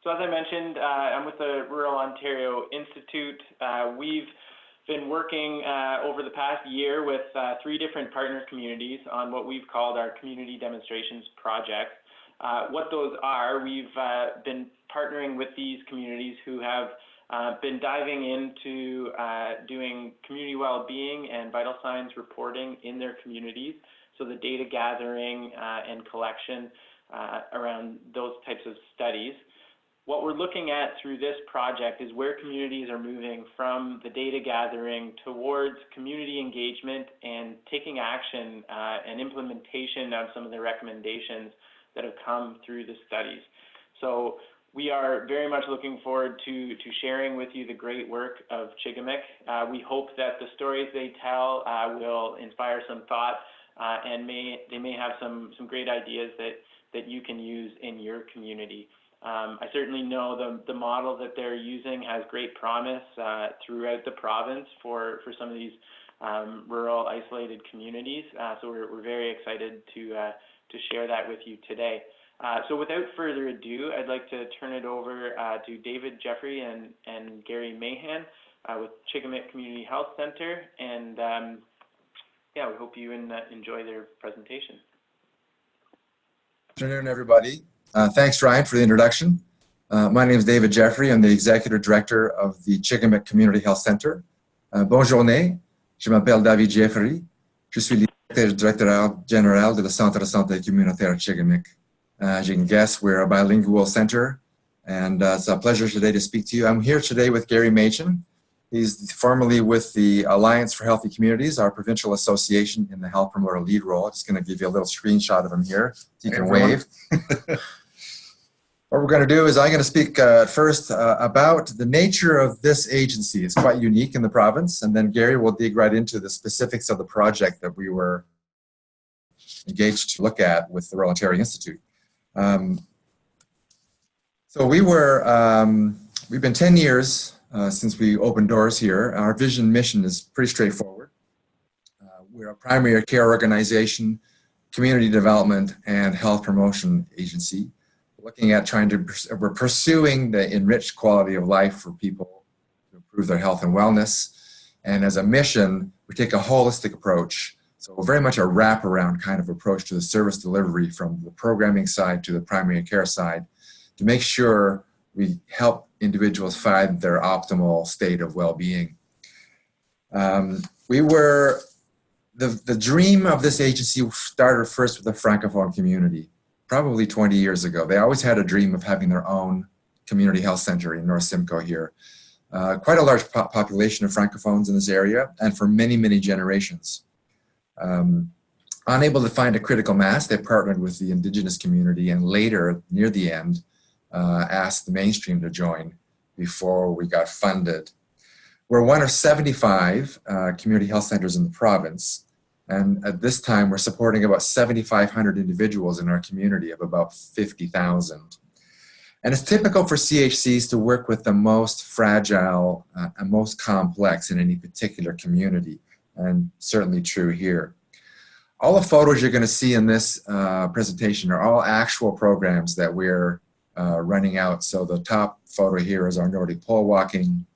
So as I mentioned, I'm with the Rural Ontario Institute. We've been working over the past year with 3 different partner communities on what we've called our community demonstrations project. What those are, we've been partnering with these communities who have been diving into doing community well-being and vital signs reporting in their communities. So the data gathering and collection around those types of studies. What we're looking at through this project is where communities are moving from the data gathering towards community engagement and taking action and implementation of some of the recommendations that have come through the studies. So we are very much looking forward to sharing with you the great work of Chigamik. We hope that the stories they tell will inspire some thought and they may have some great ideas that you can use in your community. I certainly know the model that they're using has great promise throughout the province for some of these rural isolated communities. So we're very excited to share that with you today. So without further ado, I'd like to turn it over to David Jeffrey and Gary Mahan with Chigamik Community Health Center. And yeah, we hope you enjoy their presentation. Good afternoon, everybody. Thanks, Ryan, for the introduction. My name is David Jeffrey. I'm the Executive Director of the Chigamik Community Health Center. Bonne journée. Je m'appelle David Jeffrey. Je suis le Directeur Général de la Centre de Santé Communautaire Chigamik. As you can guess, we're a bilingual center, and it's a pleasure today to speak to you. I'm here today with Gary Machen. He's formerly with the Alliance for Healthy Communities, our provincial association in the health promoter lead role. I'm just going to give you a little screenshot of him here so you can wave. What we're going to do is I'm going to speak first about the nature of this agency. It's quite unique in the province, and then Gary will dig right into the specifics of the project that we were engaged to look at with the Rural Ontario Institute. So we've been 10 years since we opened doors here. Our vision mission is pretty straightforward. We're a primary care organization, community development, and health promotion agency. Looking at we're pursuing the enriched quality of life for people to improve their health and wellness. And as a mission, we take a holistic approach. So very much a wraparound kind of approach to the service delivery from the programming side to the primary care side to make sure we help individuals find their optimal state of well-being. The dream of this agency started first with the Francophone community, probably 20 years ago. They always had a dream of having their own community health center in North Simcoe here. Quite a large population of Francophones in this area, and for many, many generations. Unable to find a critical mass, they partnered with the Indigenous community, and later, near the end, asked the mainstream to join before we got funded. We're one of 75 community health centers in the province, and at this time we're supporting about 7,500 individuals in our community of about 50,000. And it's typical for CHCs to work with the most fragile and most complex in any particular community, and certainly true here. All the photos you're going to see in this presentation are all actual programs that we're running out. So the top photo here is our Nordic pole walking,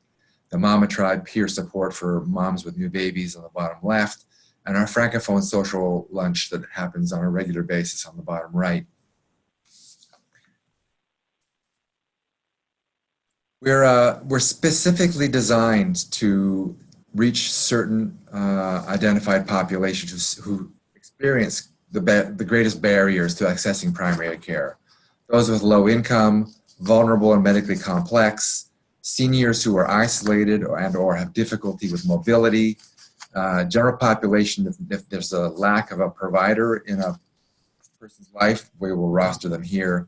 the Mama Tribe peer support for moms with new babies on the bottom left, and our Francophone social lunch that happens on a regular basis on the bottom right. We're specifically designed to reach certain identified populations who experience the greatest barriers to accessing primary care. Those with low income, vulnerable and medically complex, seniors who are isolated or have difficulty with mobility, general population, if there's a lack of a provider in a person's life, we will roster them here.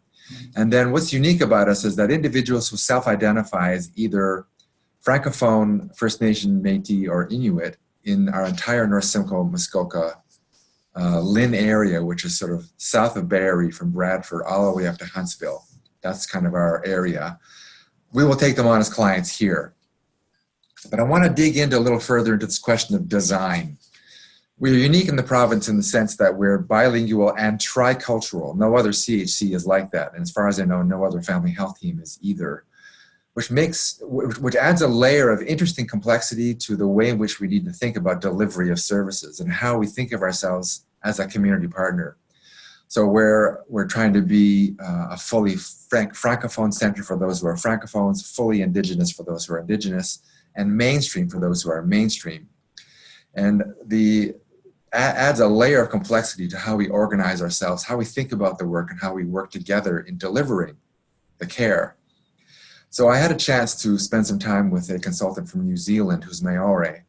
And then what's unique about us is that individuals who self-identify as either Francophone, First Nation, Métis, or Inuit in our entire North Simcoe, Muskoka, Lynn area, which is sort of south of Barrie from Bradford all the way up to Huntsville. That's kind of our area. We will take them on as clients here. But I want to dig into a little further into this question of design. We're unique in the province in the sense that we're bilingual and tricultural. No other CHC is like that. And as far as I know, no other family health team is either, which adds a layer of interesting complexity to the way in which we need to think about delivery of services and how we think of ourselves as a community partner. So we're trying to be a fully francophone center for those who are francophones, fully indigenous for those who are indigenous, and mainstream for those who are mainstream. And adds a layer of complexity to how we organize ourselves, how we think about the work, and how we work together in delivering the care. So I had a chance to spend some time with a consultant from New Zealand who's Maori,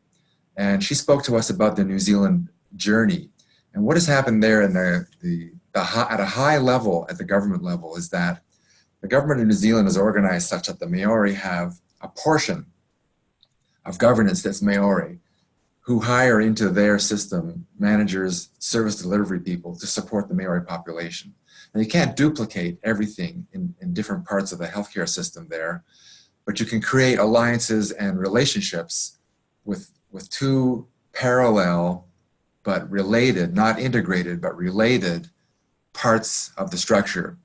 and she spoke to us about the New Zealand journey. And what has happened there in at a high level, at the government level, is that the government of New Zealand is organized such that the Maori have a portion of governance that's Maori, who hire into their system managers, service delivery people to support the Maori population. And you can't duplicate everything in different parts of the healthcare system there, but you can create alliances and relationships with two parallel but related, not integrated, but related parts of the structure.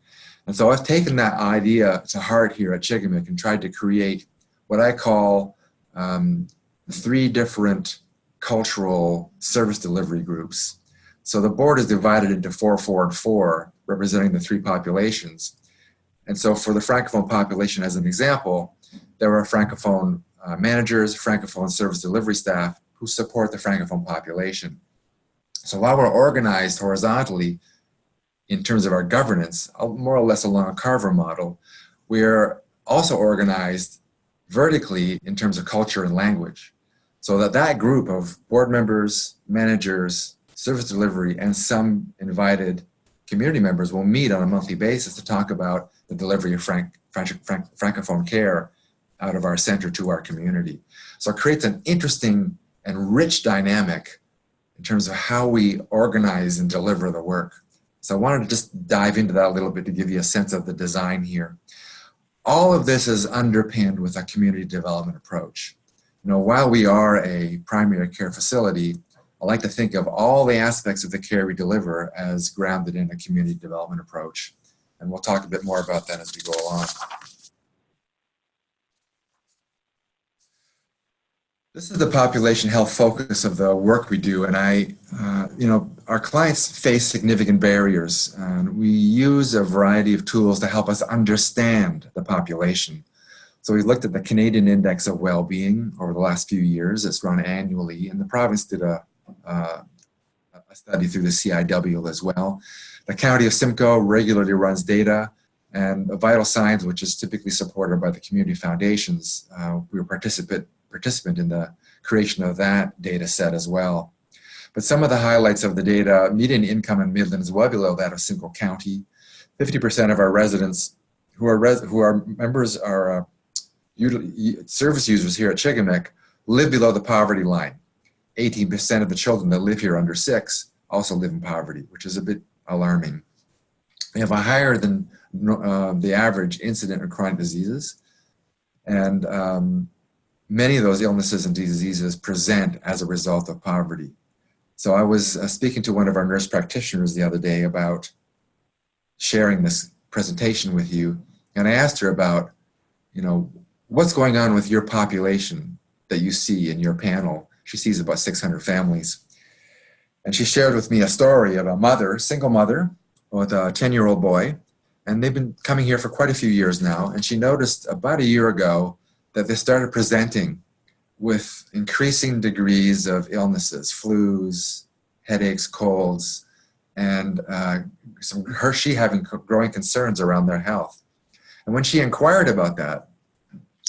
And so I've taken that idea to heart here at Chigamik and tried to create what I call 3 different cultural service delivery groups. So the board is divided into 4, 4, and 4, representing the 3 populations. And so for the Francophone population, as an example, there are Francophone managers, Francophone service delivery staff who support the Francophone population. So while we're organized horizontally in terms of our governance, more or less along a Carver model, we're also organized vertically in terms of culture and language. So that group of board members, managers, service delivery, and some invited community members will meet on a monthly basis to talk about the delivery of Francophone care out of our center to our community. So it creates an interesting and rich dynamic in terms of how we organize and deliver the work. So I wanted to just dive into that a little bit to give you a sense of the design here. All of this is underpinned with a community development approach. While we are a primary care facility, I like to think of all the aspects of the care we deliver as grounded in a community development approach. And we'll talk a bit more about that as we go along. This is the population health focus of the work we do. And our clients face significant barriers. And we use a variety of tools to help us understand the population. So we looked at the Canadian Index of Wellbeing over the last few years. It's run annually, and the province did a study through the CIW as well. The County of Simcoe regularly runs data, and Vital Signs, which is typically supported by the community foundations, we were participant in the creation of that data set as well. But some of the highlights of the data: median income in Midland is well below that of Simcoe County. 50% of our residents who are members are service users here at Chigamik live below the poverty line. 18% of the children that live here under 6 also live in poverty, which is a bit alarming. We have a higher than the average incident of chronic diseases, and many of those illnesses and diseases present as a result of poverty. So I was speaking to one of our nurse practitioners the other day about sharing this presentation with you, and I asked her about, what's going on with your population that you see in your panel. She sees about 600 families. And she shared with me a story of a mother, single mother, with a 10-year-old boy. And they've been coming here for quite a few years now. And she noticed about a year ago that they started presenting with increasing degrees of illnesses, flus, headaches, colds, and she having growing concerns around their health. And when she inquired about that,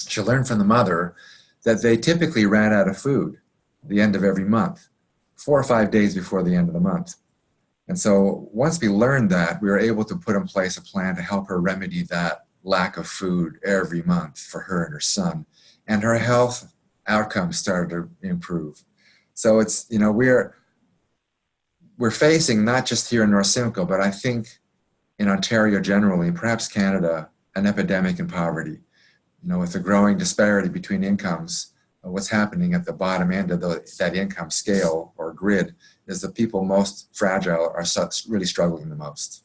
she learned from the mother that they typically ran out of food at the end of every month, 4 or 5 days before the end of the month. And so once we learned that, we were able to put in place a plan to help her remedy that lack of food every month for her and her son. And her health outcomes started to improve. So it's, we're facing, not just here in North Simcoe, but I think in Ontario generally, and perhaps Canada, an epidemic in poverty. With the growing disparity between incomes, what's happening at the bottom end of that income scale or grid is the people most fragile are really struggling the most.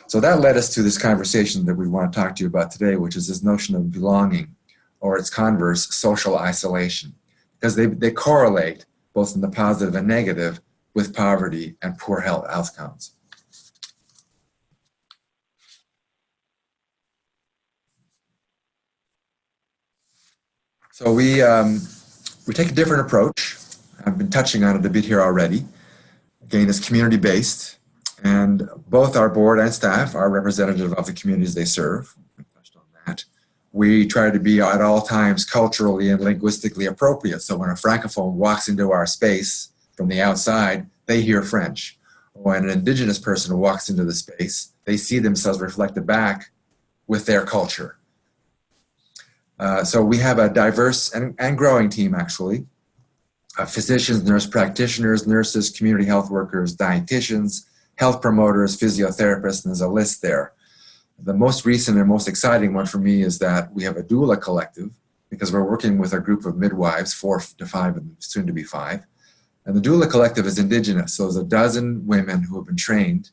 So that led us to this conversation that we want to talk to you about today, which is this notion of belonging, or its converse, social isolation, because they correlate both in the positive and negative with poverty and poor health outcomes. So we take a different approach. I've been touching on it a bit here already. Again, it's community-based, and both our board and staff are representative of the communities they serve. We touched on that. We try to be at all times culturally and linguistically appropriate. So when a Francophone walks into our space from the outside, they hear French. When an Indigenous person walks into the space, they see themselves reflected back with their culture. So we have a diverse and growing team, actually. Physicians, nurse practitioners, nurses, community health workers, dietitians, health promoters, physiotherapists, and there's a list there. The most recent and most exciting one for me is that we have a doula collective, because we're working with a group of midwives, 4 to 5 and soon to be 5. And the doula collective is Indigenous, so there's a dozen women who have been trained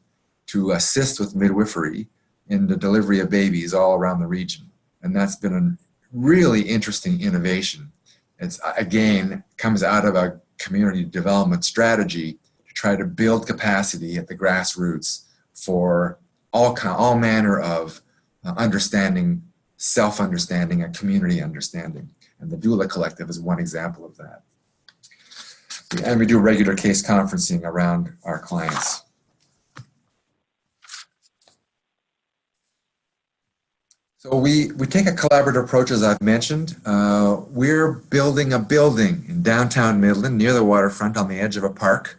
to assist with midwifery in the delivery of babies all around the region. And that's been a really interesting innovation. It's, again, comes out of a community development strategy to try to build capacity at the grassroots for all manner of understanding, self-understanding, and community understanding. And the doula collective is one example of that. And we do regular case conferencing around our clients. So we take a collaborative approach, as I've mentioned. We're building a building in downtown Midland near the waterfront on the edge of a park.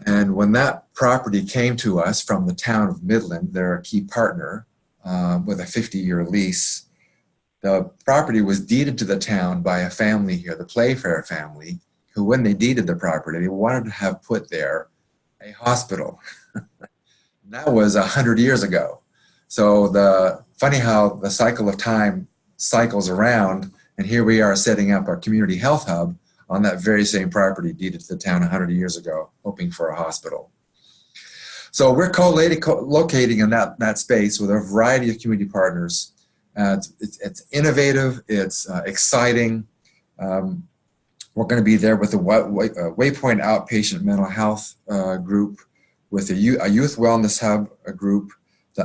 And when that property came to us from the town of Midland, they're a key partner with a 50-year lease, the property was deeded to the town by a family here, the Playfair family, who, when they deeded the property, they wanted to have put there a hospital. That was 100 years ago. So funny how the cycle of time cycles around, and here we are setting up our community health hub on that very same property deeded to the town 100 years ago, hoping for a hospital. So we're co-locating in that space with a variety of community partners. It's innovative, it's exciting. We're going to be there with the Waypoint Outpatient Mental Health group, with a youth wellness hub group.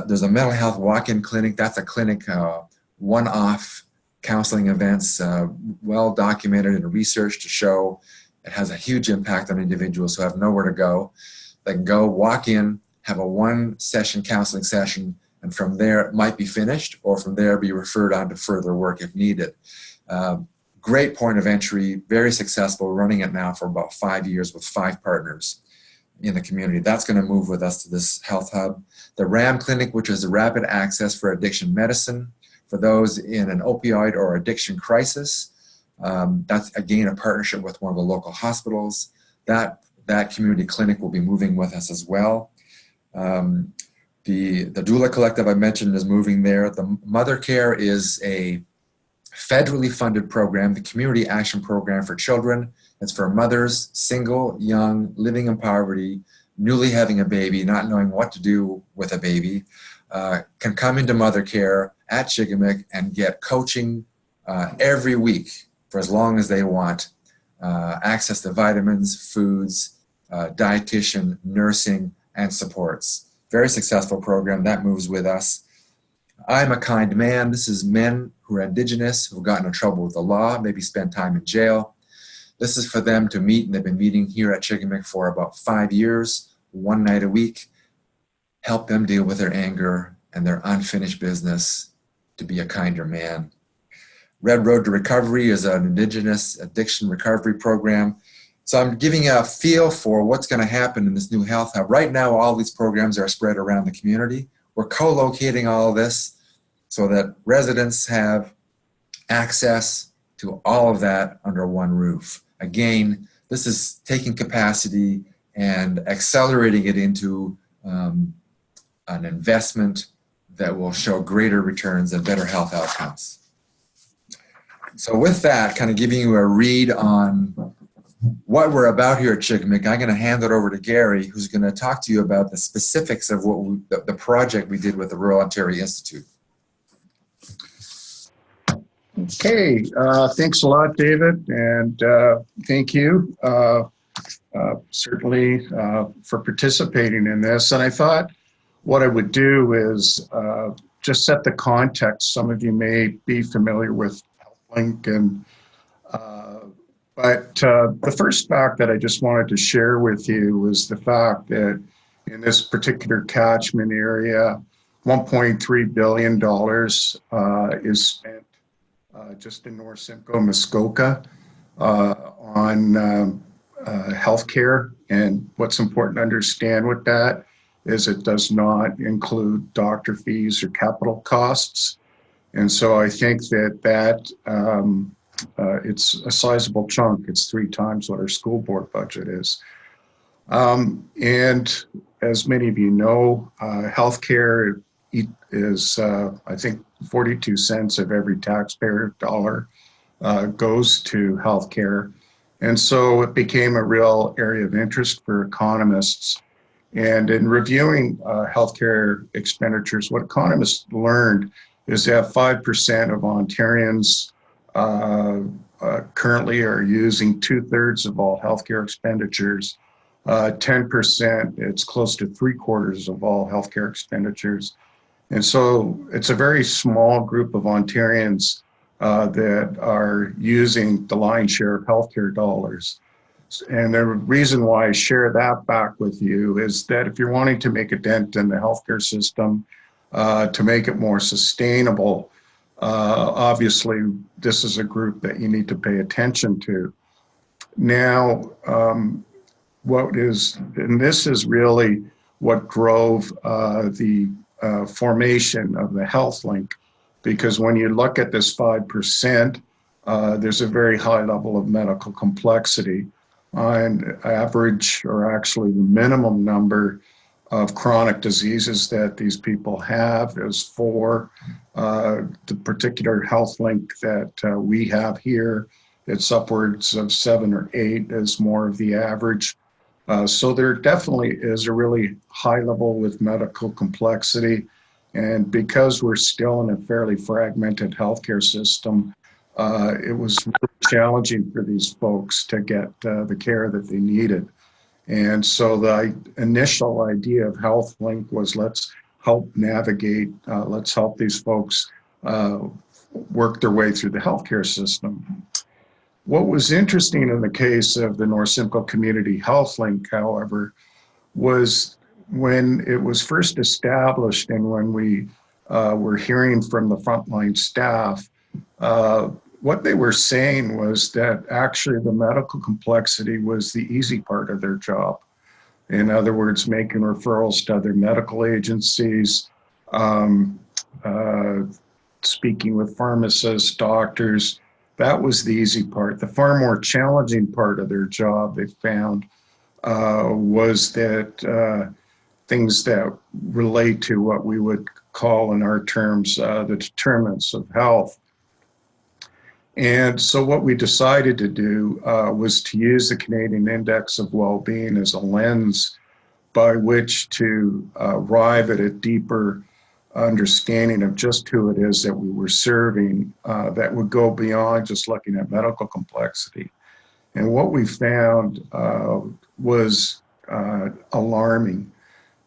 There's a mental health walk-in clinic. That's a clinic, one-off counseling events, well documented in research to show it has a huge impact on individuals who have nowhere to go. They can go, walk in, have a one-session counseling session, and from there it might be finished, or from there be referred on to further work if needed. Great point of entry, very successful, running it now for about 5 years with 5 partners in the community. That's going to move with us to this health hub. The RAM Clinic, which is the rapid access for addiction medicine for those in an opioid or addiction crisis. That's, again, a partnership with one of the local hospitals. That community clinic will be moving with us as well. The doula collective I mentioned is moving there. The Mother Care is a federally funded program, the Community Action Program for Children. It's for mothers, single, young, living in poverty, newly having a baby, not knowing what to do with a baby, can come into Mother Care at Chigamik and get coaching every week for as long as they want. Access to vitamins, foods, dietitian, nursing, and supports. Very successful program that moves with us. I'm a Kind Man. This is men who are Indigenous, who've gotten in trouble with the law, maybe spent time in jail. This is for them to meet, and they've been meeting here at Chigamik for about 5 years, one night a week, help them deal with their anger and their unfinished business to be a kinder man. Red Road to Recovery is an Indigenous addiction recovery program. So I'm giving you a feel for what's going to happen in this new health hub. Right now, all these programs are spread around the community. We're co-locating all of this so that residents have access to all of that under one roof. Again, this is taking capacity and accelerating it into an investment that will show greater returns and better health outcomes. So with that, kind of giving you a read on what we're about here at Chickamick, I'm going to hand it over to Gary, who's going to talk to you about the specifics of the project we did with the Rural Ontario Institute. Okay, thanks a lot, David, and thank you certainly for participating in this. And I thought what I would do is just set the context. Some of you may be familiar with HealthLink, and but the first fact that I just wanted to share with you was the fact that in this particular catchment area, $1.3 billion is spent just in North Simcoe, Muskoka, on healthcare. And what's important to understand with that is it does not include doctor fees or capital costs. And so I think that it's a sizable chunk. It's 3 times what our school board budget is. And as many of you know, healthcare is, I think, 42 cents of every taxpayer dollar goes to healthcare. And so it became a real area of interest for economists. And in reviewing healthcare expenditures, what economists learned is that 5% of Ontarians currently are using 2/3 of all healthcare expenditures. 10%, it's close to 3/4 of all healthcare expenditures. And so it's a very small group of Ontarians that are using the lion's share of healthcare dollars. And the reason why I share that back with you is that if you're wanting to make a dent in the healthcare system, to make it more sustainable, obviously this is a group that you need to pay attention to. Now, this is really what drove the formation of the HealthLink, because when you look at this 5%, there's a very high level of medical complexity. On average, or actually the minimum number of chronic diseases that these people have is 4. The particular HealthLink that we have here, it's upwards of 7 or 8 is more of the average. So there definitely is a really high level with medical complexity. And because we're still in a fairly fragmented healthcare system, it was really challenging for these folks to get the care that they needed. And so the initial idea of HealthLink was, let's help navigate, let's help these folks work their way through the healthcare system. What was interesting in the case of the North Simcoe Community HealthLink, however, was when it was first established and when we were hearing from the frontline staff, what they were saying was that actually the medical complexity was the easy part of their job. In other words, making referrals to other medical agencies, speaking with pharmacists, doctors, that was the easy part. The far more challenging part of their job, they found, was that things that relate to what we would call in our terms the determinants of health. And so what we decided to do was to use the Canadian Index of Wellbeing as a lens by which to arrive at a deeper understanding of just who it is that we were serving that would go beyond just looking at medical complexity. And what we found was alarming.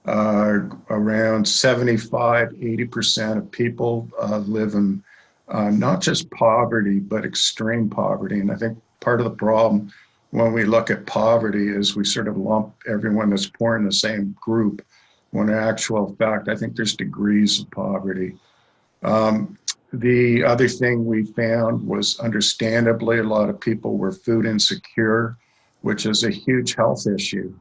Around 75–80% of people live in not just poverty, but extreme poverty. And I think part of the problem when we look at poverty is we sort of lump everyone that's poor in the same group, when in actual fact, I think there's degrees of poverty. The other thing we found was, understandably, a lot of people were food insecure, which is a huge health issue,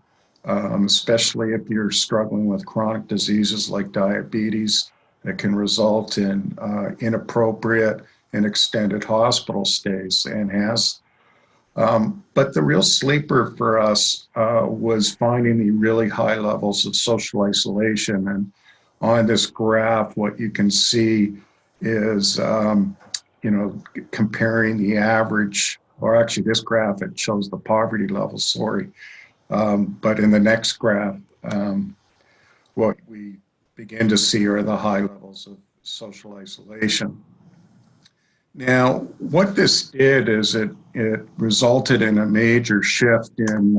especially if you're struggling with chronic diseases like diabetes that can result in inappropriate and extended hospital stays, and has. But the real sleeper for us was finding the really high levels of social isolation. And on this graph, what you can see is comparing the average, or actually this graph, it shows the poverty level, sorry. But in the next graph, what we begin to see are the high levels of social isolation. Now, what this did is it resulted in a major shift in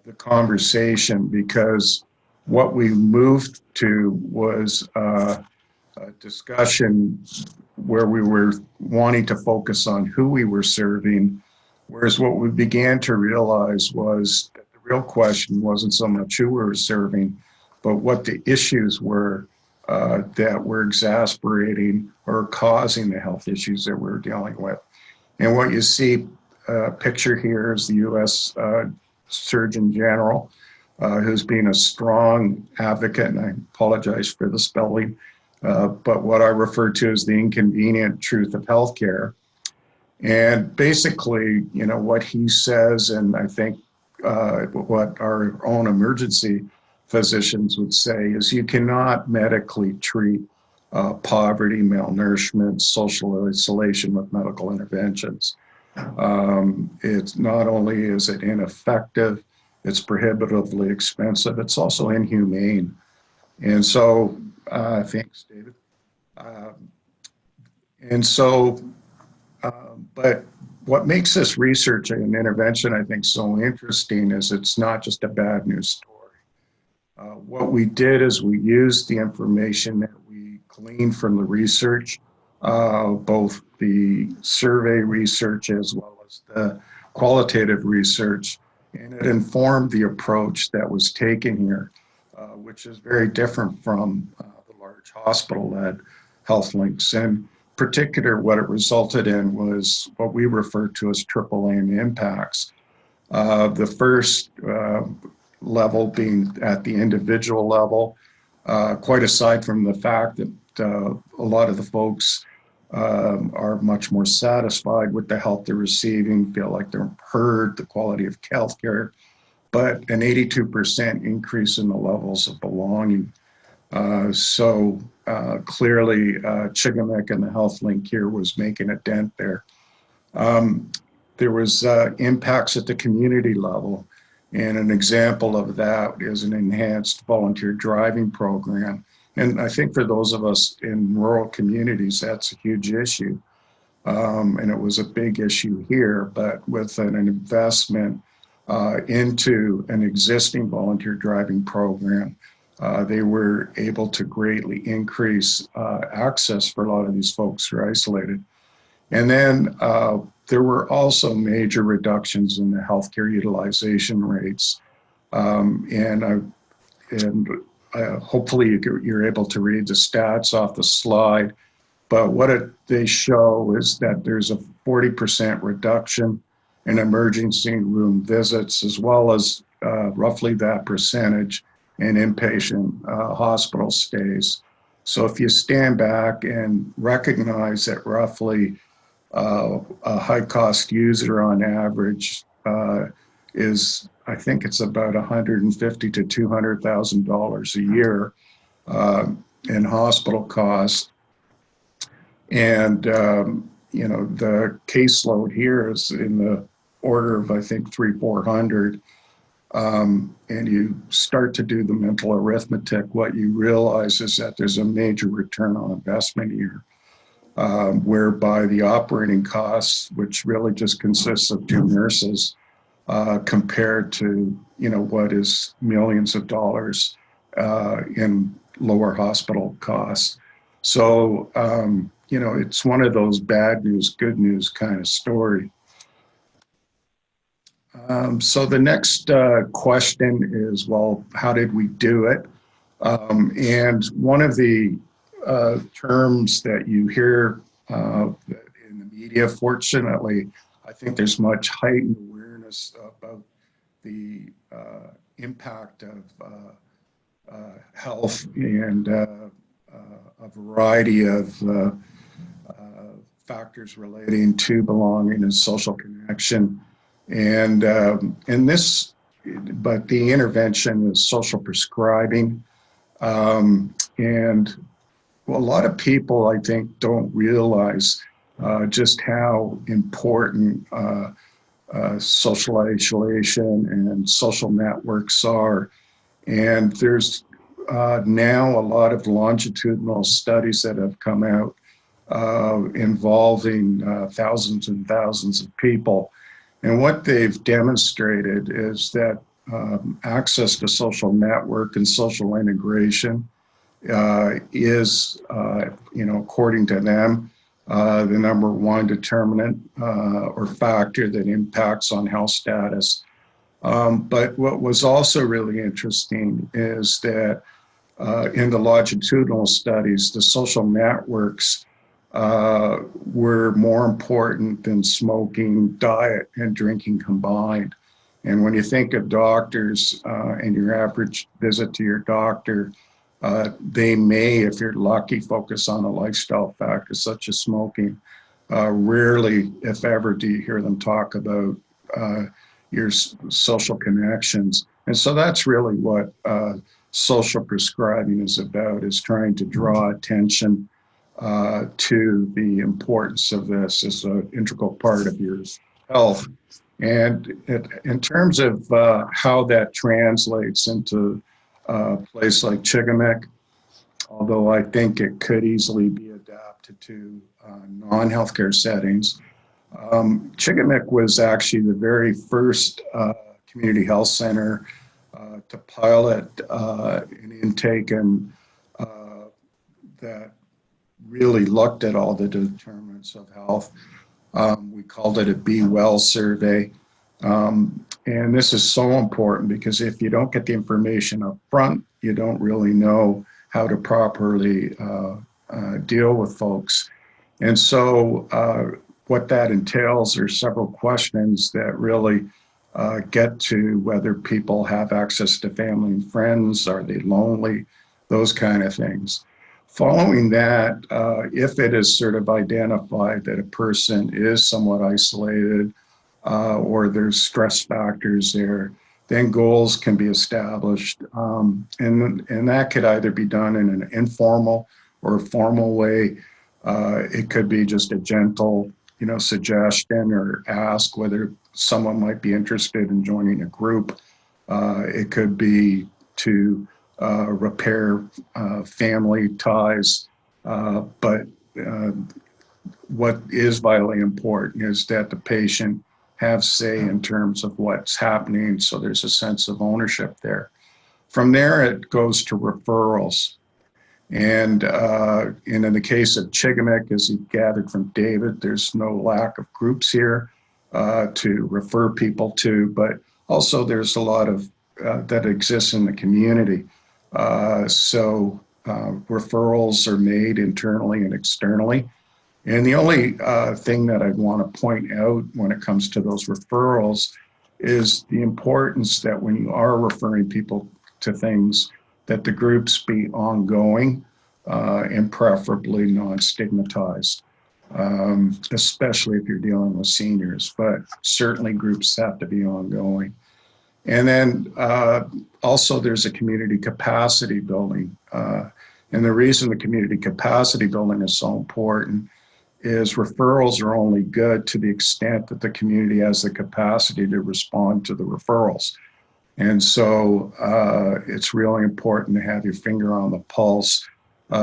the conversation, because what we moved to was a discussion where we were wanting to focus on who we were serving, whereas what we began to realize was that the real question wasn't so much who we were serving, but what the issues were that were exacerbating or causing the health issues that we're dealing with. And what you see picture here is the U.S. Surgeon General, who's been a strong advocate, and I apologize for the spelling, but what I refer to as the inconvenient truth of healthcare. And basically, what he says, and I think what our own emergency physicians would say, is you cannot medically treat poverty, malnourishment, social isolation with medical interventions. It's not only is it ineffective, it's prohibitively expensive, it's also inhumane. And so, thanks, David. But what makes this research and intervention, I think, so interesting is it's not just a bad news story. What we did is we used the information that we gleaned from the research, both the survey research as well as the qualitative research, and it informed the approach that was taken here, which is very different from the large hospital-led health links. And particular, what it resulted in was what we refer to as triple aim impacts. The first level being at the individual level, quite aside from the fact that a lot of the folks are much more satisfied with the help they're receiving, feel like they're heard, the quality of healthcare, but an 82% increase in the levels of belonging. So clearly, Chigamik and the Health Link here was making a dent there. There was impacts at the community level, and an example of that is an enhanced volunteer driving program. And I think for those of us in rural communities, that's a huge issue. And it was a big issue here, but with an investment into an existing volunteer driving program, they were able to greatly increase access for a lot of these folks who are isolated. And then there were also major reductions in the healthcare utilization rates. Hopefully you're able to read the stats off the slide, but what they show is that there's a 40% reduction in emergency room visits, as well as roughly that percentage in inpatient hospital stays. So if you stand back and recognize that roughly a high-cost user on average is, I think it's about $150,000 to $200,000 a year in hospital costs, and the caseload here is in the order of, I think, 300-400. And you start to do the mental arithmetic, what you realize is that there's a major return on investment here, whereby the operating costs, which really just consists of 2 nurses, compared to what is millions of dollars in lower hospital costs. So it's one of those bad news, good news kind of story. So the next question is, well, how did we do it? And one of the terms that you hear in the media, fortunately, I think there's much heightened awareness about the impact of health and a variety of factors relating to belonging and social connection. And but the intervention is social prescribing. And a lot of people, I think, don't realize just how important social isolation and social networks are. And there's now a lot of longitudinal studies that have come out involving thousands and thousands of people. And what they've demonstrated is that access to social network and social integration is, according to them, the number one determinant or factor that impacts on health status. But what was also really interesting is that in the longitudinal studies, the social networks were more important than smoking, diet, and drinking combined. And when you think of doctors and your average visit to your doctor, they may, if you're lucky, focus on a lifestyle factor such as smoking. Rarely, if ever, do you hear them talk about your social connections. And so that's really what social prescribing is about, is trying to draw attention to the importance of this as an integral part of your health. And in terms of how that translates into a place like Chigamik, although I think it could easily be adapted to non-healthcare settings, Chigamik was actually the very first community health center to pilot an intake and that really looked at all the determinants of health. We called it a Be Well survey. And this is so important because if you don't get the information up front, you don't really know how to properly deal with folks. And so what that entails are several questions that really get to whether people have access to family and friends, are they lonely, those kind of things. Following that, if it is sort of identified that a person is somewhat isolated or there's stress factors there, then goals can be established. And that could either be done in an informal or a formal way. It could be just a gentle, suggestion or ask whether someone might be interested in joining a group. It could be to repair family ties. But what is vitally important is that the patient have say in terms of what's happening, so there's a sense of ownership there. From there, it goes to referrals. And in the case of Chigamik, as you gathered from David, there's no lack of groups here to refer people to, but also there's a lot of that exists in the community. So referrals are made internally and externally. And the only thing that I'd want to point out when it comes to those referrals is the importance that when you are referring people to things, that the groups be ongoing and preferably non-stigmatized, especially if you're dealing with seniors, but certainly groups have to be ongoing. And then also there's a community capacity building. And the reason the community capacity building is so important is referrals are only good to the extent that the community has the capacity to respond to the referrals. And so it's really important to have your finger on the pulse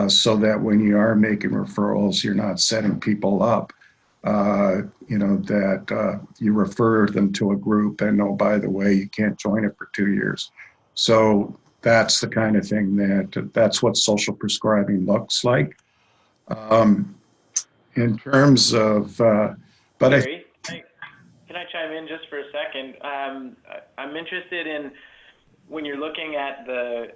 so that when you are making referrals, you're not setting people up, that you refer them to a group and, oh, by the way, you can't join it for 2 years. So that's the kind of thing that's what social prescribing looks like. In terms of, Gary, can I chime in just for a second? I'm interested in when you're looking at the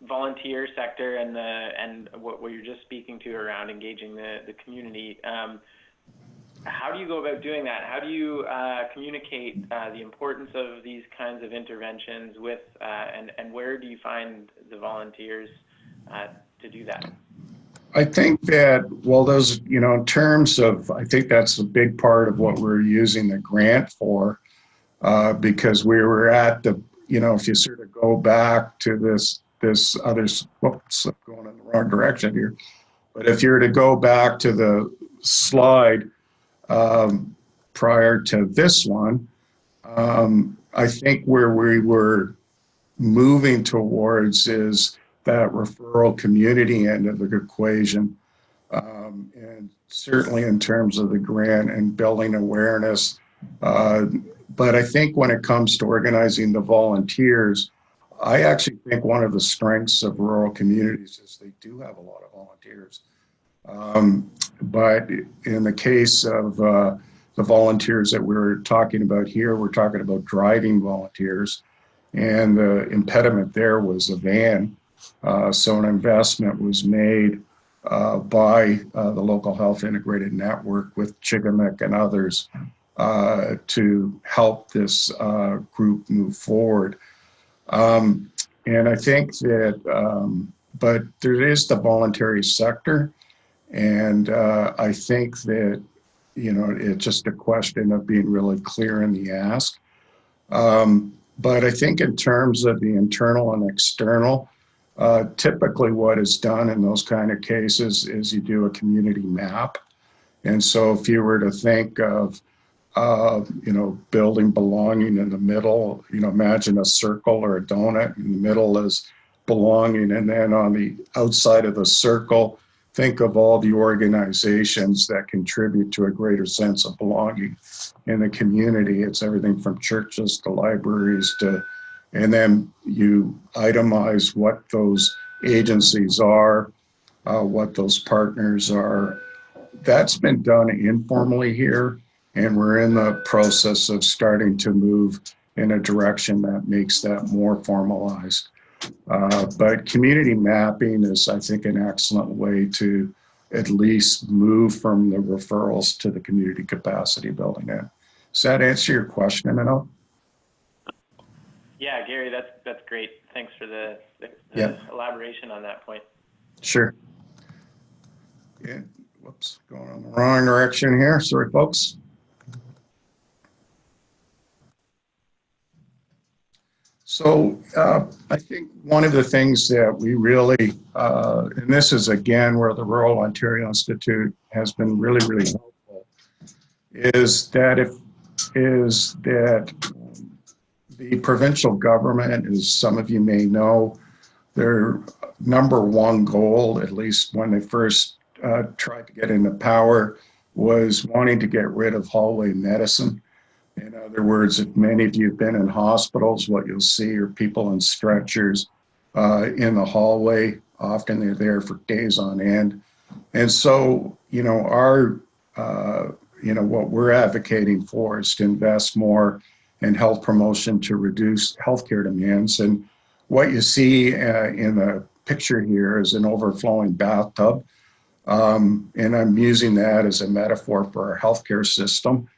volunteer sector and what you're just speaking to around engaging the community. How do you go about doing that? How do you communicate the importance of these kinds of interventions with, and where do you find the volunteers to do that? I think that, well, those, in terms of, I think that's a big part of what we're using the grant for, because we were at the, if you sort of go back to this this others, whoops, I'm going in the wrong direction here. But if you were to go back to the slide prior to this one, I think where we were moving towards is that referral community end of the equation. And certainly in terms of the grant and building awareness. But I think when it comes to organizing the volunteers, I actually think one of the strengths of rural communities is they do have a lot of volunteers. But in the case of the volunteers that we're talking about here, we're talking about driving volunteers. And the impediment there was a van. So an investment was made by the local health integrated network with Chigamik and others to help this group move forward. And I think that, but there is the voluntary sector. And I think that, you know, it's just a question of being really clear in the ask. But I think in terms of the internal and external, typically what is done in those kind of cases is you do a community map. And so if you were to think of, you know, building belonging in the middle, you know, imagine a circle or a donut, in the middle is belonging. And then on the outside of the circle, think of all the organizations that contribute to a greater sense of belonging in the community. It's everything from churches to libraries to, and then you itemize what those agencies are, what those partners are. That's been done informally here, and we're in the process of starting to move in a direction that makes that more formalized. But community mapping is, I think, an excellent way to at least move from the referrals to the community capacity building in. Does that answer your question, Minnow? Yeah, Gary, that's great. Thanks for the elaboration on that point. Sure. Yeah. Whoops, going in the wrong direction here. Sorry, folks. So I think one of the things that we really, and this is again where the Rural Ontario Institute has been really, really helpful, is that the provincial government, as some of you may know, their number one goal, at least when they first tried to get into power, was wanting to get rid of hallway medicine. In other words, if many of you have been in hospitals, what you'll see are people in stretchers in the hallway. Often they're there for days on end. And so, you know, what we're advocating for is to invest more in health promotion to reduce healthcare demands. And what you see in the picture here is an overflowing bathtub. And I'm using that as a metaphor for our healthcare system.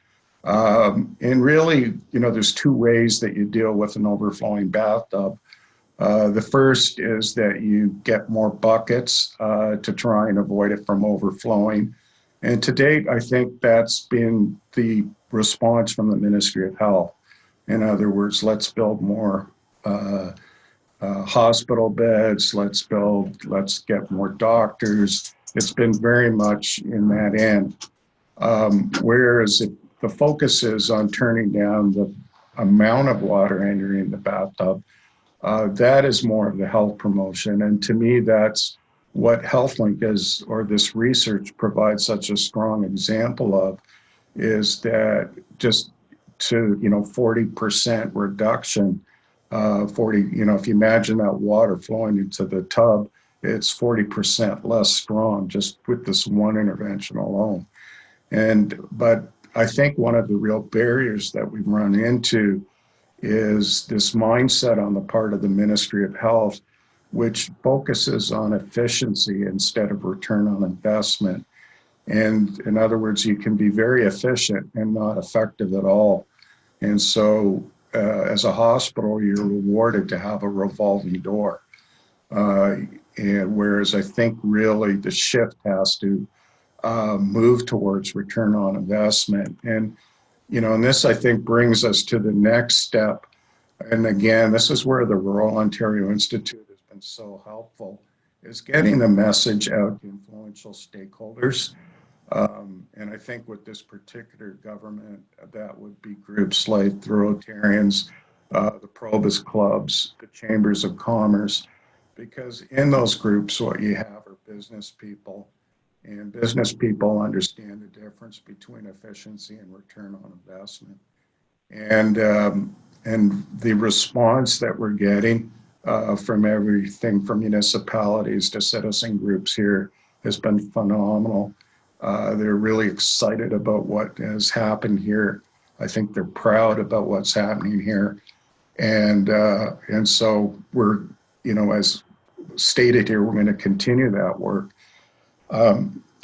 And really, you know, there's two ways that you deal with an overflowing bathtub. The first is that you get more buckets to try and avoid it from overflowing. And to date, I think that's been the response from the Ministry of Health. In other words, let's build more hospital beds, let's get more doctors. It's been very much in that end. Whereas the focus is on turning down the amount of water entering the bathtub, that is more of the health promotion. And to me, that's what HealthLink is, or this research provides such a strong example of, is that just to, you know, 40% reduction, if you imagine that water flowing into the tub, it's 40% less strong just with this one intervention alone. But I think one of the real barriers that we've run into is this mindset on the part of the Ministry of Health, which focuses on efficiency instead of return on investment. And in other words, you can be very efficient and not effective at all. And so as a hospital, you're rewarded to have a revolving door. And whereas I think really the shift has to move towards return on investment. And, you know, and this I think brings us to the next step. And again, this is where the Rural Ontario Institute has been so helpful is getting the message out to influential stakeholders. And I think with this particular government, that would be groups like the Rotarians, the Probus clubs, the Chambers of Commerce, because in those groups, what you have are business people, and business people understand the difference between efficiency and return on investment. And the response that we're getting from everything from municipalities to citizen groups here has been phenomenal. They're really excited about what has happened here. I think they're proud about what's happening here. And so we're, as stated here, we're going to continue that work.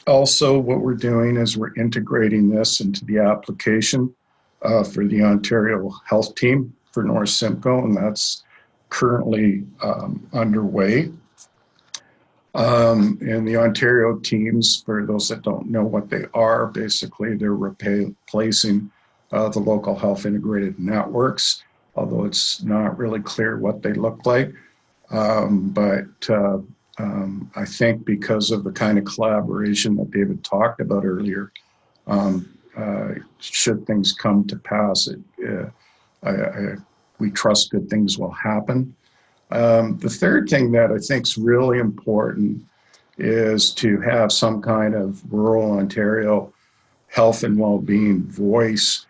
Also, what we're doing is we're integrating this into the application for the Ontario Health Team for North Simcoe, and that's currently underway. And the Ontario teams, for those that don't know what they are, basically they're replacing the local health integrated networks, although it's not really clear what they look like. But I think because of the kind of collaboration that David talked about earlier, should things come to pass, we trust good things will happen. The third thing that I think is really important is to have some kind of rural Ontario health and well-being voice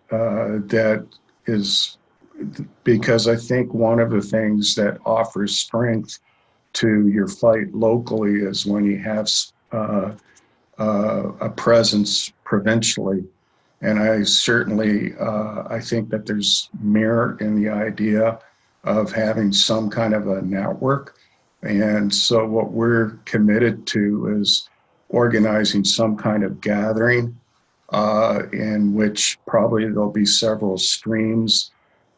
that is, because I think one of the things that offers strength to your fight locally is when you have a presence provincially. And I certainly, I think that there's merit in the idea of having some kind of a network. And so what we're committed to is organizing some kind of gathering in which probably there'll be several streams,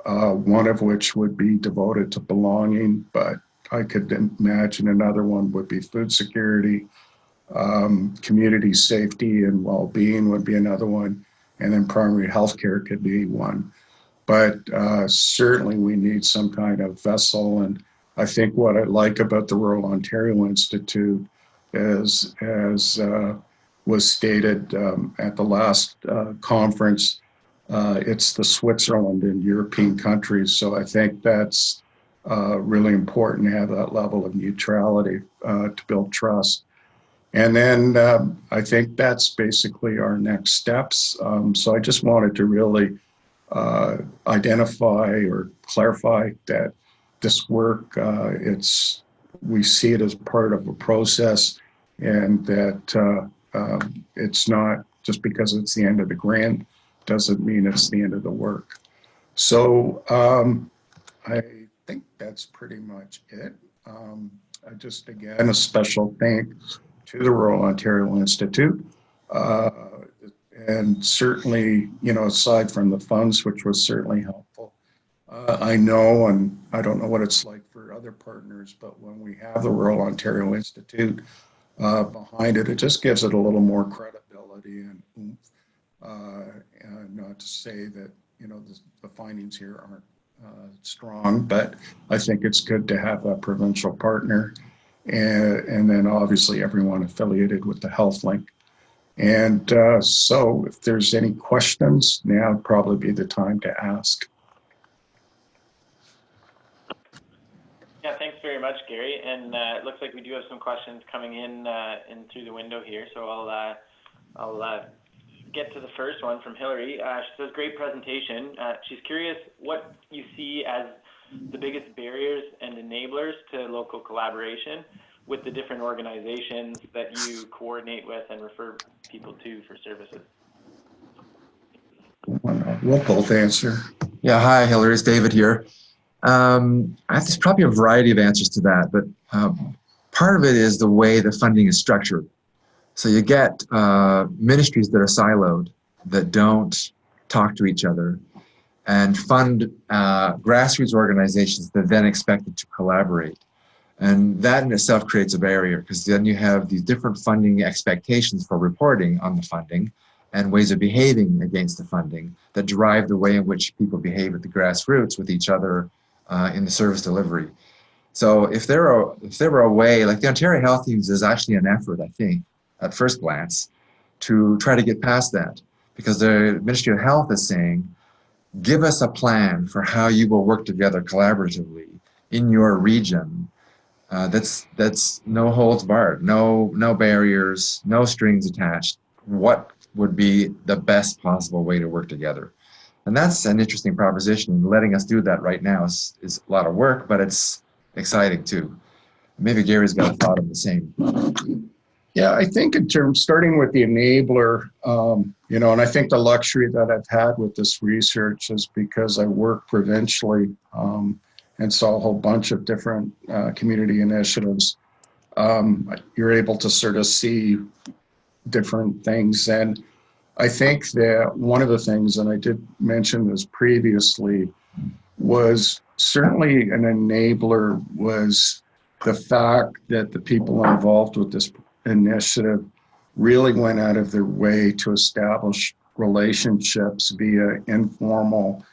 one of which would be devoted to belonging, but I could imagine another one would be food security, community safety and well-being would be another one, and then primary healthcare could be one. But certainly we need some kind of vessel. And I think what I like about the Rural Ontario Institute is, as was stated at the last conference, it's the Switzerland in European countries. So I think that's really important to have that level of neutrality to build trust. And then I think that's basically our next steps. So I just wanted to really identify or clarify that this work, we see it as part of a process, and that it's not just because it's the end of the grant doesn't mean it's the end of the work. So I think that's pretty much it. Just again, a special thanks to the Rural Ontario Institute. And certainly, aside from the funds, which was certainly helpful, I know, and I don't know what it's like for other partners, but when we have the Rural Ontario Institute behind it, it just gives it a little more credibility and oomph. Not to say that, the findings here aren't strong, but I think it's good to have a provincial partner, and then obviously everyone affiliated with the HealthLink. And so if there's any questions, now would probably be the time to ask. Yeah, thanks very much, Gary. And it looks like we do have some questions coming in through the window here. So I'll get to the first one from Hillary. She says, great presentation. She's curious what you see as the biggest barriers and enablers to local collaboration with the different organizations that you coordinate with and refer people to for services. We'll both answer. Yeah, hi, Hillary, it's David here. There's probably a variety of answers to that, but part of it is the way the funding is structured. So you get ministries that are siloed, that don't talk to each other, and fund grassroots organizations that then expected to collaborate. And that in itself creates a barrier, because then you have these different funding expectations for reporting on the funding and ways of behaving against the funding that drive the way in which people behave at the grassroots with each other in the service delivery. So if there were a way, like the Ontario Health Teams is actually an effort, I think, at first glance, to try to get past that, because the Ministry of Health is saying, give us a plan for how you will work together collaboratively in your region. That's no holds barred, no barriers, no strings attached. What would be the best possible way to work together? And that's an interesting proposition. Letting us do that right now is a lot of work, but it's exciting too. Maybe Gary's got a thought on the same. Yeah, I think in terms, starting with the enabler, and I think the luxury that I've had with this research is because I work provincially and saw a whole bunch of different community initiatives. You're able to sort of see different things. And I think that one of the things, and I did mention this previously, was certainly an enabler was the fact that the people involved with this initiative really went out of their way to establish relationships via informal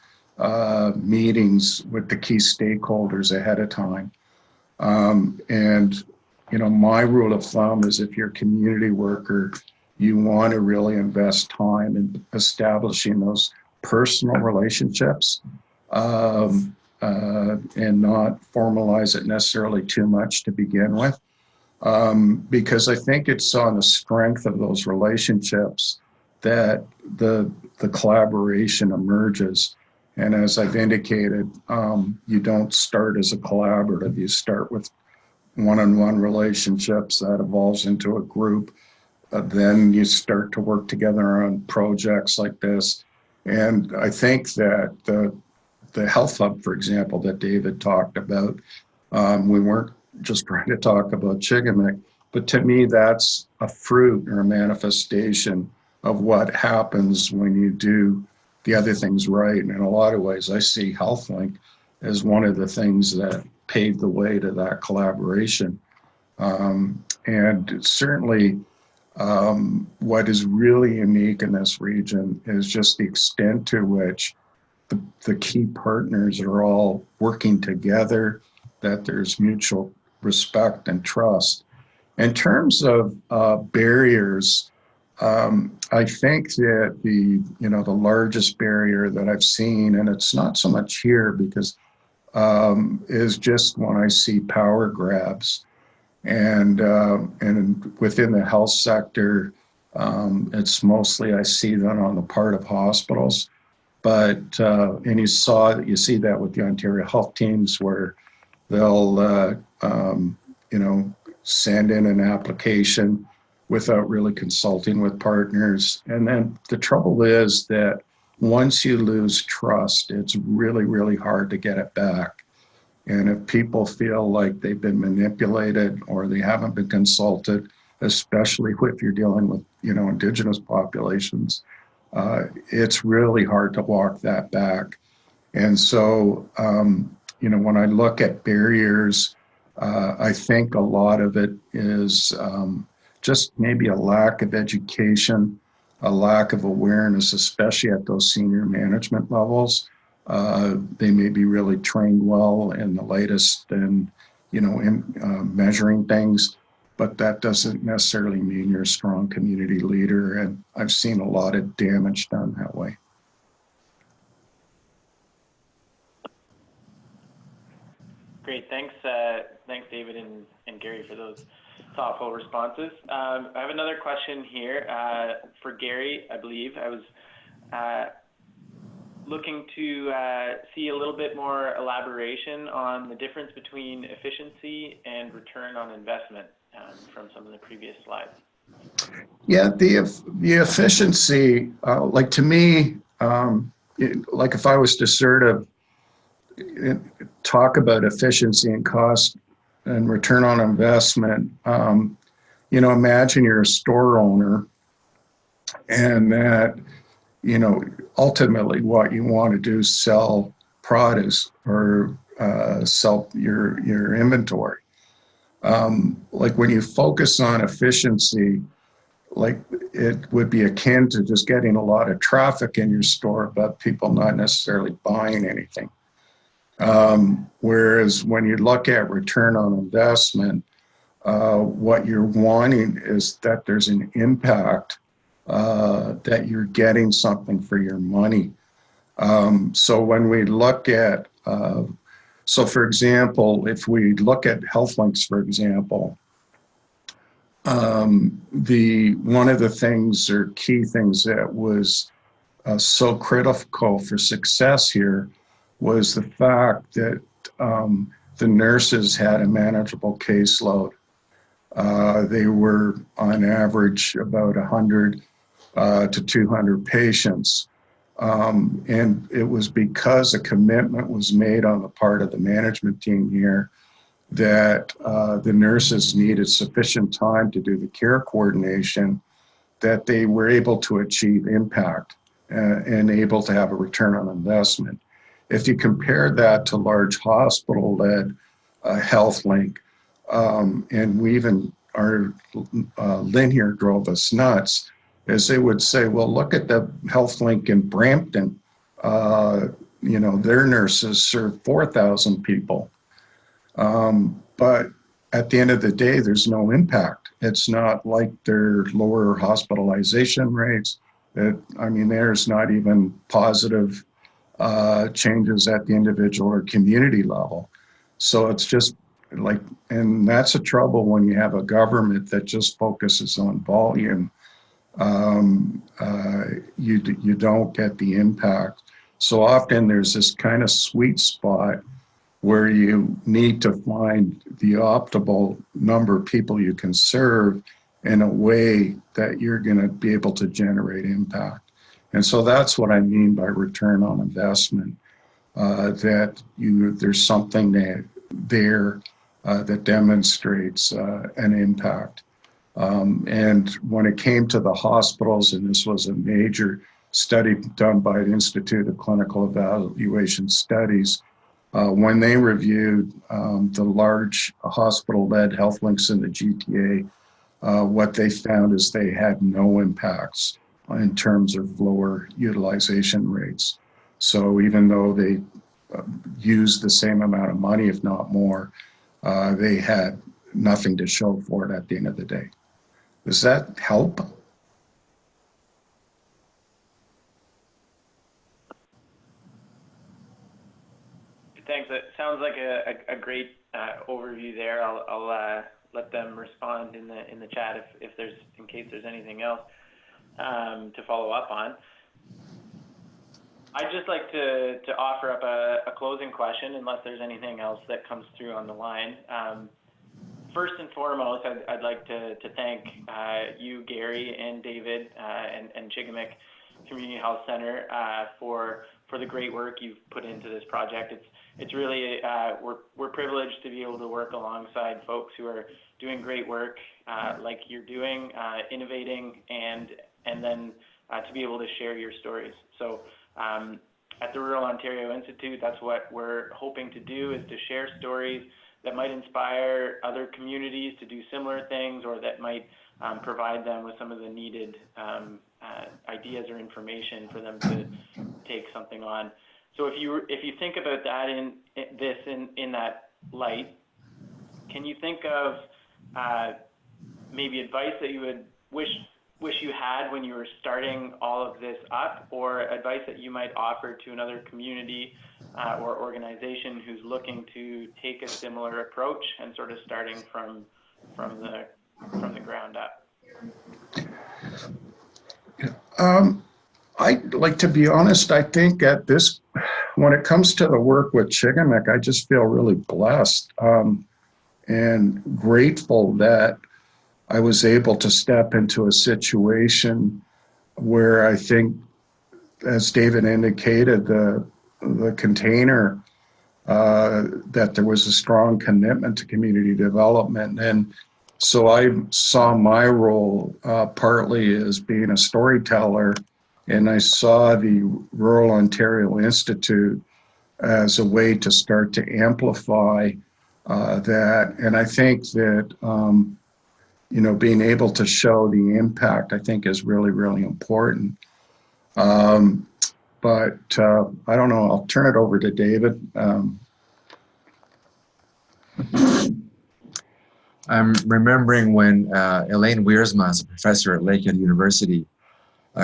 meetings with the key stakeholders ahead of time. My rule of thumb is if you're a community worker, you want to really invest time in establishing those personal relationships and not formalize it necessarily too much to begin with. Because I think it's on the strength of those relationships that the collaboration emerges. And as I've indicated, you don't start as a collaborative, you start with one-on-one relationships that evolves into a group. Then you start to work together on projects like this. And I think that the Health Hub, for example, that David talked about, we weren't just trying to talk about Chigamik, but to me, that's a fruit or a manifestation of what happens when you do the other things right. And in a lot of ways, I see HealthLink as one of the things that paved the way to that collaboration. And certainly, what is really unique in this region is just the extent to which the key partners are all working together, that there's mutual respect and trust. In terms of barriers, I think that the largest barrier that I've seen, and it's not so much here because is just when I see power grabs, and within the health sector, it's mostly I see that on the part of hospitals. But and you see that with the Ontario Health Teams, where they'll send in an application without really consulting with partners. And then the trouble is that once you lose trust, it's really, really hard to get it back. And if people feel like they've been manipulated or they haven't been consulted, especially if you're dealing with Indigenous populations, it's really hard to walk that back. And so, when I look at barriers, I think a lot of it is just maybe a lack of education, a lack of awareness, especially at those senior management levels. They may be really trained well in the latest and, in measuring things, but that doesn't necessarily mean you're a strong community leader. And I've seen a lot of damage done that way. Great, thanks David and Gary for those thoughtful responses. I have another question here for Gary, I believe. I was looking to see a little bit more elaboration on the difference between efficiency and return on investment from some of the previous slides. Yeah, the efficiency, like to me, like if I was to sort of talk about efficiency and cost and return on investment, imagine you're a store owner and that, ultimately what you want to do is sell produce or sell your inventory. Like when you focus on efficiency, like it would be akin to just getting a lot of traffic in your store, but people not necessarily buying anything. Whereas when you look at return on investment, what you're wanting is that there's an impact, that you're getting something for your money. So when we look at, so for example, if we look at HealthLinks, for example, one of the things or key things that was so critical for success here was the fact that the nurses had a manageable caseload. They were on average about 100 to 200 patients. And it was because a commitment was made on the part of the management team here that the nurses needed sufficient time to do the care coordination, that they were able to achieve impact and able to have a return on investment. If you compare that to large hospital-led HealthLink, and we even, our Lynn here drove us nuts, as they would say, well, look at the HealthLink in Brampton. Their nurses serve 4,000 people. But at the end of the day, there's no impact. It's not like their lower hospitalization rates. There's not even positive changes at the individual or community level. So it's just like, and that's a trouble when you have a government that just focuses on volume. You don't get the impact. So often there's this kind of sweet spot where you need to find the optimal number of people you can serve in a way that you're going to be able to generate impact. And so that's what I mean by return on investment, that there's something there that demonstrates an impact. And when it came to the hospitals, and this was a major study done by the Institute of Clinical Evaluation Studies, when they reviewed the large hospital-led HealthLinks in the GTA, what they found is they had no impacts in terms of lower utilization rates. So even though they used the same amount of money, if not more, they had nothing to show for it at the end of the day. Does that help? Thanks. It sounds like a great overview there. I'll let them respond in the chat in case there's anything else to follow up on. I'd just like to offer up a closing question, unless there's anything else that comes through on the line. First and foremost, I'd like to thank you, Gary, and David, and Chigamik Community Health Center for the great work you've put into this project. It's really, we're privileged to be able to work alongside folks who are doing great work like you're doing, innovating, and then to be able to share your stories. So at the Rural Ontario Institute, that's what we're hoping to do, is to share stories that might inspire other communities to do similar things, or that might provide them with some of the needed ideas or information for them to take something on. So if you think about that in that light, can you think of maybe advice that you would wish you had when you were starting all of this up, or advice that you might offer to another community or organization who's looking to take a similar approach and sort of starting from the ground up? To be honest, I think when it comes to the work with Chigamik, I just feel really blessed and grateful that I was able to step into a situation where I think, as David indicated, the container, that there was a strong commitment to community development. And so I saw my role partly as being a storyteller, and I saw the Rural Ontario Institute as a way to start to amplify that. And I think that being able to show the impact, I think, is really, really important. But I don't know, I'll turn it over to David. I'm remembering when Elaine Wiersma, as a professor at Lakehead University,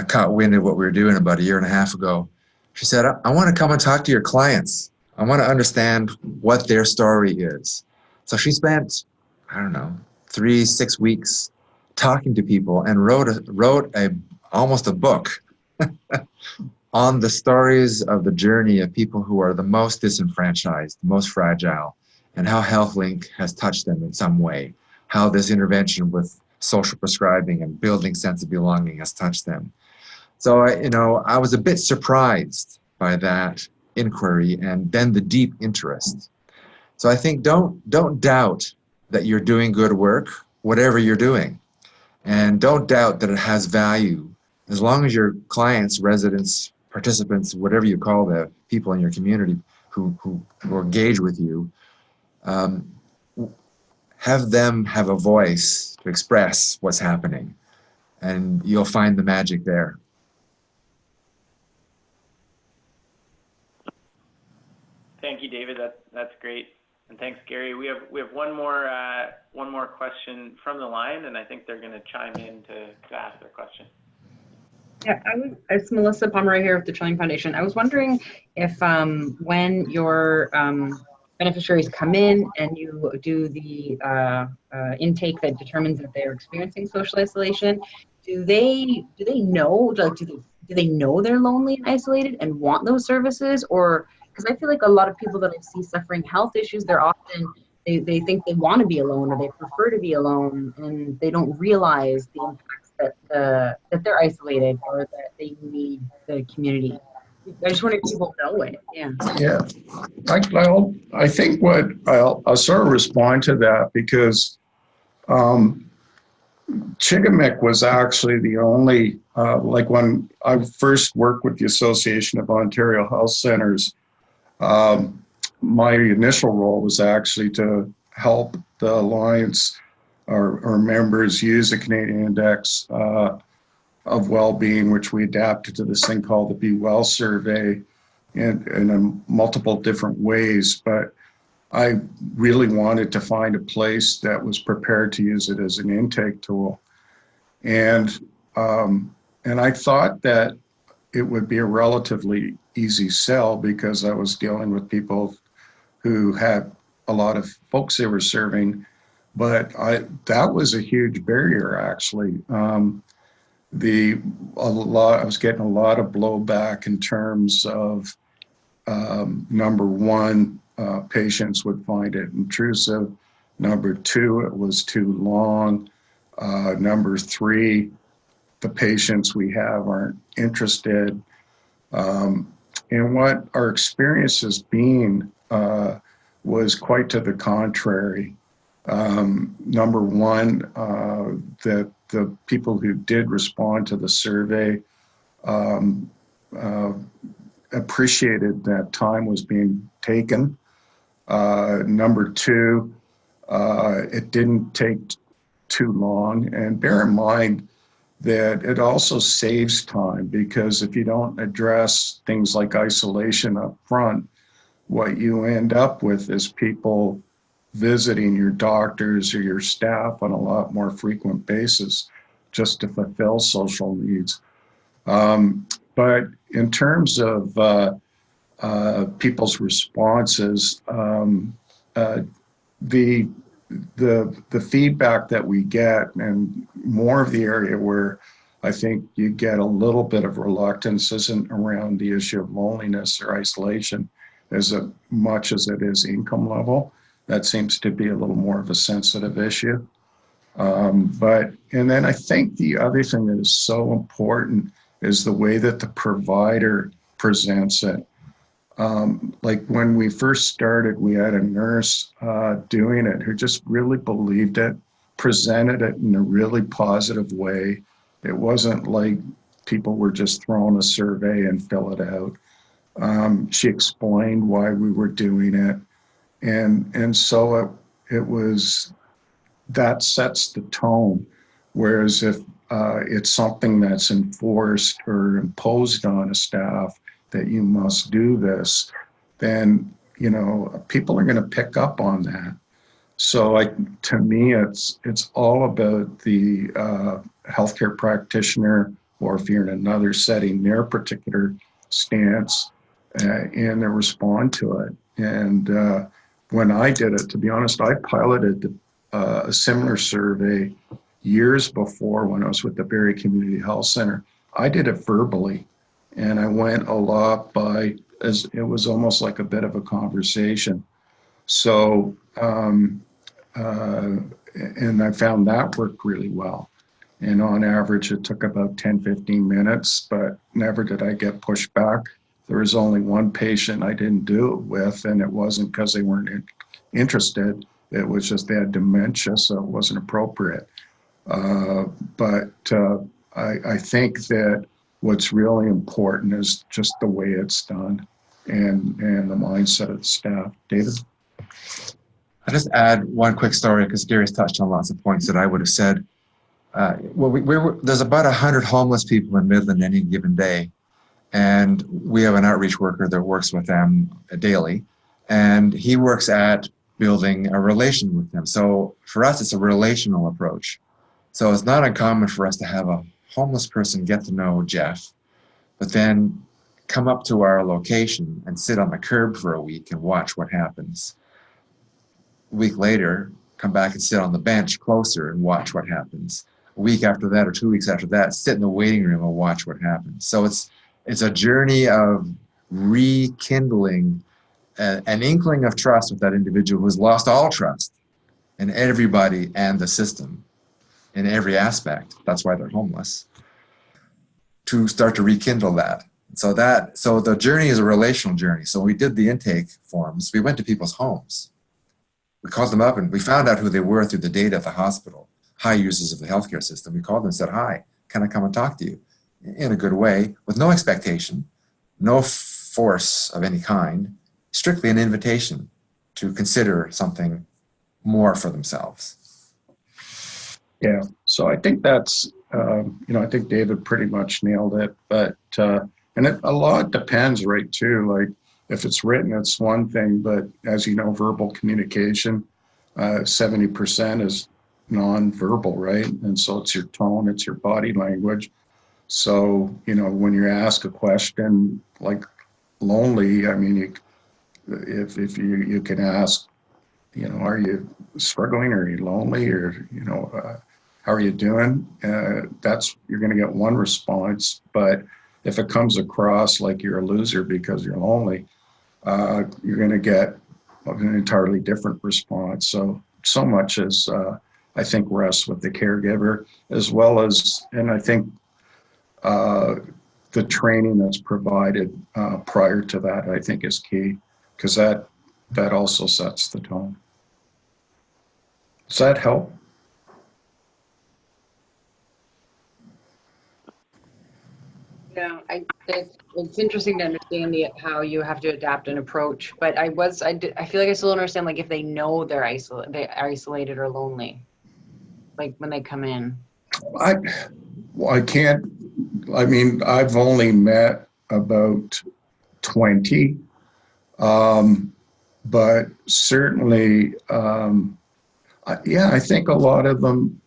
caught wind of what we were doing about a year and a half ago. She said, I want to come and talk to your clients. I want to understand what their story is. So she spent, I don't know, 3-6 weeks talking to people and wrote almost a book on the stories of the journey of people who are the most disenfranchised, the most fragile, and how HealthLink has touched them in some way, how this intervention with social prescribing and building sense of belonging has touched them. So, I was a bit surprised by that inquiry and then the deep interest. So I think don't doubt that you're doing good work, whatever you're doing. And don't doubt that it has value as long as your clients, residents, participants, whatever you call the people in your community who engage with you, have them have a voice to express what's happening. And you'll find the magic there. Thank you, David. That's great, and thanks, Gary. We have one more question from the line, and I think they're going to chime in to ask their question. Yeah, it's Melissa Pomeroy here with the Trilling Foundation. I was wondering if when your beneficiaries come in and you do the intake that determines that they're experiencing social isolation, do they know, like, do they know they're lonely and isolated and want those services? Or because I feel like a lot of people that I see suffering health issues, they're often they think they want to be alone or they prefer to be alone, and they don't realize the impacts that they're isolated or that they need the community. I just wonder if people know it. Yeah. Yeah. I think I'll sort of respond to that because Chigamik was actually the only, like when I first worked with the Association of Ontario Health Centres, my initial role was actually to help the Alliance or members use the Canadian Index of Wellbeing, which we adapted to this thing called the Be Well survey in multiple different ways. But I really wanted to find a place that was prepared to use it as an intake tool. And I thought that it would be a relatively easy sell because I was dealing with people who had a lot of folks they were serving, but that was a huge barrier actually. I was getting a lot of blowback in terms of number one, patients would find it intrusive. Number two, it was too long. Number three, the patients we have aren't interested. And what our experience has been was quite to the contrary. Number one, that the people who did respond to the survey appreciated that time was being taken. Number two, it didn't take too long. And bear in mind that it also saves time because if you don't address things like isolation up front, what you end up with is people visiting your doctors or your staff on a lot more frequent basis just to fulfill social needs. But in terms of people's responses, the feedback that we get, and more of the area where I think you get a little bit of reluctance isn't around the issue of loneliness or isolation as much as it is income level. That seems to be a little more of a sensitive issue. And then I think the other thing that is so important is the way that the provider presents it. Like when we first started, we had a nurse doing it who just really believed it, presented it in a really positive way. It wasn't like people were just throwing a survey and fill it out. She explained why we were doing it. And so it was, that sets the tone. Whereas if it's something that's enforced or imposed on a staff that you must do this, then, people are going to pick up on that. So to me, it's all about the healthcare practitioner, or if you're in another setting, their particular stance, and they respond to it. And when I did it, to be honest, I piloted a similar survey years before when I was with the Barrie Community Health Center. I did it verbally, and I went a lot by, as it was almost like a bit of a conversation. So, and I found that worked really well. And on average, it took about 10, 15 minutes, but never did I get pushed back. There was only one patient I didn't do it with, and it wasn't because they weren't interested. It was just they had dementia, so it wasn't appropriate. But I think that what's really important is just the way it's done and the mindset of the staff. David? I'll just add one quick story because Gary's touched on lots of points that I would have said. There's about 100 homeless people in Midland any given day, and we have an outreach worker that works with them daily, and he works at building a relation with them. So for us, it's a relational approach. So it's not uncommon for us to have a homeless person get to know Jeff, but then come up to our location and sit on the curb for a week and watch what happens. A week later, come back and sit on the bench closer and watch what happens. A week after that, or 2 weeks after that, sit in the waiting room and watch what happens. So it's a journey of rekindling an inkling of trust with that individual who's lost all trust in everybody and the system in every aspect. That's why they're homeless. To start to rekindle that. So the journey is a relational journey. So we did the intake forms. We went to people's homes. We called them up and we found out who they were through the data at the hospital, high users of the healthcare system. We called them and said, "Hi, can I come and talk to you?" In a good way, with no expectation, no force of any kind, strictly an invitation to consider something more for themselves. Yeah, so I think that's, I think David pretty much nailed it, but, and a lot depends, right, too, like, if it's written, it's one thing, but as you know, verbal communication, 70% is non-verbal, right? And so it's your tone, it's your body language. So, when you ask a question like lonely, I mean, if you can ask, are you struggling? Are you lonely? Or, how are you doing? You're going to get one response. But if it comes across like you're a loser because you're lonely, you're going to get an entirely different response. So much as I think rests with the caregiver, as well as, and I think the training that's provided prior to that, I think is key, because that also sets the tone. Does that help? Yeah, it's interesting to understand how you have to adapt an approach, but I feel like I still don't understand, like, if they know they're isolated or lonely, like when they come in. I can't, I mean, I've only met about 20, but certainly, I think a lot of them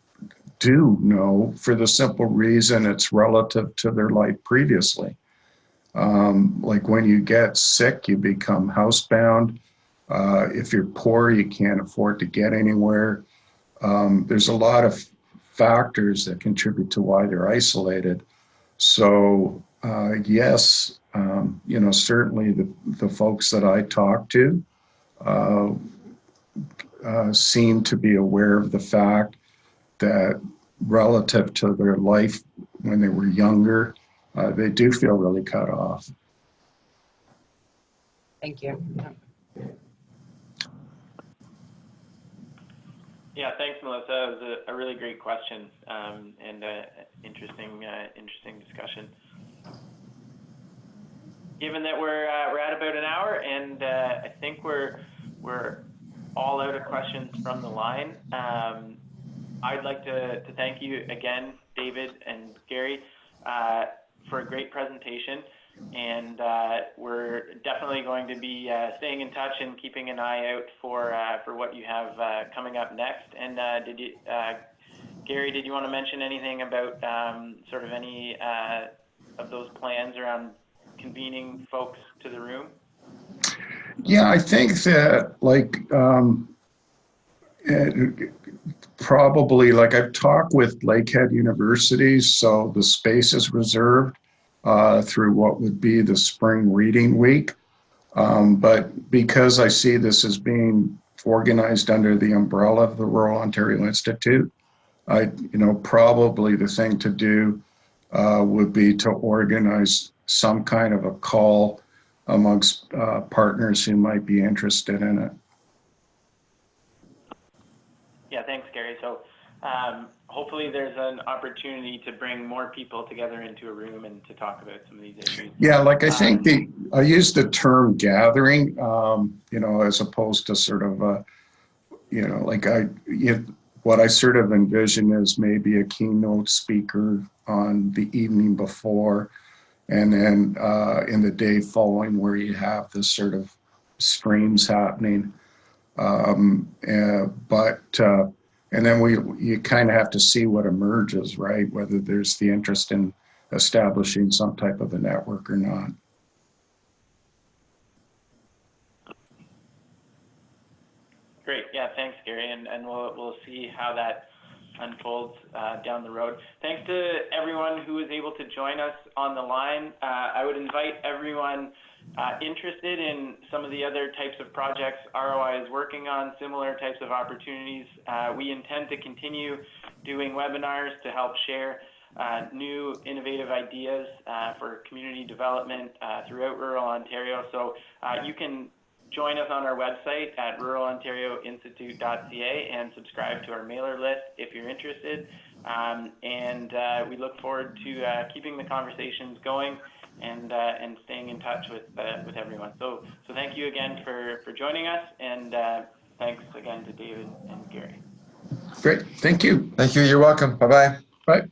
do know, for the simple reason it's relative to their life previously. Like when you get sick, you become housebound. If you're poor, you can't afford to get anywhere. There's a lot of factors that contribute to why they're isolated. So yes, certainly the folks that I talk to seem to be aware of the fact that relative to their life when they were younger, they do feel really cut off. Thank you. Yeah, thanks, Melissa. That was a really great question and interesting discussion. Given that we're at about an hour, and I think we're all out of questions from the line. I'd like to thank you again, David and Gary, for a great presentation. And we're definitely going to be staying in touch and keeping an eye out for what you have coming up next. And Gary, did you want to mention anything about sort of any of those plans around convening folks to the room? Yeah, I think that probably I've talked with Lakehead University, so the space is reserved through what would be the spring reading week. But because I see this as being organized under the umbrella of the Rural Ontario Institute, probably the thing to do would be to organize some kind of a call amongst partners who might be interested in it. Yeah, thanks, Gary. So hopefully there's an opportunity to bring more people together into a room and to talk about some of these issues. Yeah, I think I use the term gathering, as opposed to sort of, what I sort of envision is maybe a keynote speaker on the evening before, and then in the day following where you have this sort of streams happening. And then you kind of have to see what emerges, right? Whether there's the interest in establishing some type of a network or not. Great. Yeah, thanks, Gary. And we'll see how that unfolds down the road. Thanks to everyone who was able to join us on the line. I would invite everyone interested in some of the other types of projects ROI is working on, similar types of opportunities. We intend to continue doing webinars to help share new innovative ideas for community development throughout rural Ontario. So you can join us on our website at ruralontarioinstitute.ca and subscribe to our mailer list if you're interested. And we look forward to keeping the conversations going and staying in touch with everyone. So thank you again for joining us, and thanks again to David and Gary. Great, thank you. Thank you. You're welcome. Bye-bye. Bye.